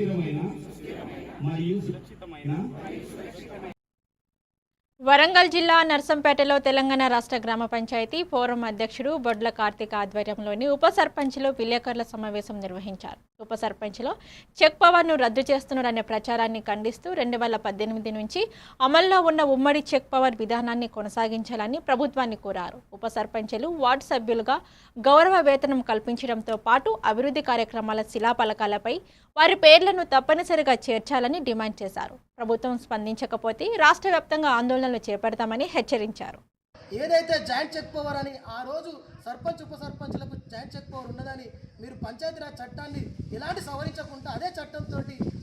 సుస్థిరమైన మరియు సురక్షితమైన వరంగల్ జిల్లా నర్సంపేటలో తెలంగాణ రాష్ట్ర గ్రామ పంచాయతీ ఫోరం అధ్యక్షుడు బొడ్ల కార్తిక్ ఆధ్వర్యంలోని ఉప సర్పంచ్లు విలేకరుల సమావేశం నిర్వహించారు. ఉప సర్పంచ్లో చెక్ పవర్ను రద్దు చేస్తున్నారనే ప్రచారాన్ని ఖండిస్తూ 2018 నుంచి అమల్లో ఉన్న ఉమ్మడి చెక్ పవర్ విధానాన్ని కొనసాగించాలని ప్రభుత్వాన్ని కోరారు. ఉప సర్పంచ్లు వార్డు సభ్యులుగా గౌరవ వేతనం కల్పించడంతో పాటు అభివృద్ధి కార్యక్రమాల శిలాఫలకాలపై వారి పేర్లను తప్పనిసరిగా చేర్చాలని డిమాండ్ చేశారు. ప్రభుత్వం స్పందించకపోతే రాష్ట్ర వ్యాప్తంగా ఆందోళనలు చేపడతామని హెచ్చరించారు. ఏదైతే జాయింట్ చెక్ పవర్ అని ఆ రోజు సర్పంచ్ ఉప సర్పంచ్లకు జాయింట్ చెక్ పవర్ ఉన్నదని మీరు పంచాయతీరాజ్ చట్టాన్ని ఎలాంటి సవరించకుండా అదే చట్టంతో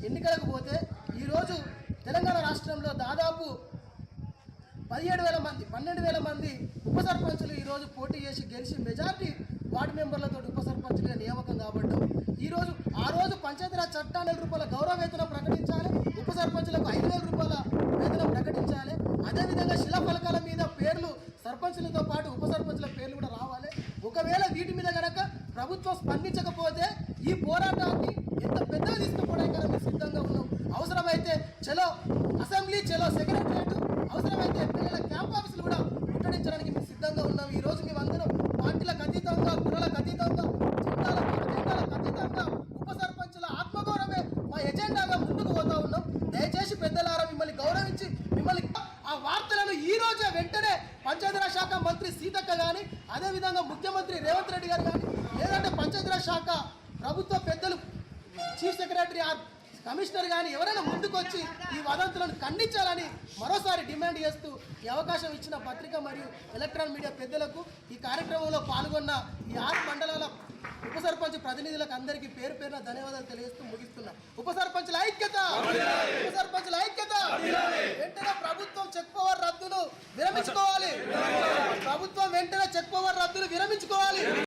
ఎన్నికలకు పోతే ఈరోజు తెలంగాణ రాష్ట్రంలో దాదాపు 17,000 మంది 12,000 మంది ఉప సర్పంచులు ఈరోజు పోటీ చేసి గెలిచి మెజార్టీ వార్డు మెంబర్లతో ఉప సర్పంచులుగా నియామకం కాబడ్డాం. ఈరోజు ఆ రోజు పంచాయతీరాజ్ చట్టాలు రూపాయల గౌరవ వేతనం ప్రకటించాలి, ఉప సర్పంచులకు 5,000 రూపాయల వేతనం ప్రకటించాలి. అదేవిధంగా శిలాఫలకాల మీద పేర్లు సర్పంచులతో పాటు ఉప సర్పంచుల పేర్లు కూడా రావాలి. ఒకవేళ వీటి మీద కనుక ప్రభుత్వం స్పందించకపోతే ఈ పోరాటాన్ని ఎంత పెద్దగా తీసుకుపోవడానికి మేము సిద్ధంగా ఉన్నాం. అవసరమైతే చలో అసెంబ్లీ, చలో సెక్రటరియట్, అవసరమైతే ఎమ్మెల్యేల క్యాంప్ ఆఫీసులు కూడా ముట్టడించడానికి మేము సిద్ధంగా ఉన్నాం. ఈరోజు మేమందరం పార్టీలకు అతీతంగా, కులాలకు అతీతంగా, అజెండాలకు అతీతంగా ఉప సర్పంచుల ఆత్మగౌరవమే మా ఎజెండాగా ముందుకు పోతా ఉన్నాం. దయచేసి పెద్దలారా మిమ్మల్ని గౌరవించి మిమ్మల్ని ఆ వార్తలను ఈ రోజే వెంటనే పంచాయతీరాజ్ శాఖ మంత్రి సీతక్క కానీ, అదేవిధంగా ముఖ్యమంత్రి రేవంత్ రెడ్డి గారు కానీ, లేదంటే పంచాయతీరాజ్ శాఖ ప్రభుత్వ పెద్దలు చీఫ్ సెక్రటరీ కమిషనర్ కానీ ఎవరైనా ముందుకొచ్చి ఈ వదంతులను ఖండించాలని మరోసారి డిమాండ్ చేస్తూ ఈ అవకాశం ఇచ్చిన పత్రిక మరియు ఎలక్ట్రానిక్ మీడియా పెద్దలకు, ఈ కార్యక్రమంలో పాల్గొన్న ఈ 6 మండలాల ఉప సర్పంచ్ ప్రతినిధులకు అందరికీ పేరు పేరున ధన్యవాదాలు తెలియజేస్తూ ముగిస్తున్నా. ఉప సర్పంచ్ల ఐక్యత, ఉప సర్పంచ్ల ఐక్యత. వెంటనే ప్రభుత్వం చెక్ పవర్ రద్దును విరమించుకోవాలి. ప్రభుత్వం వెంటనే చెక్ పవర్ రద్దును విరమించుకోవాలి.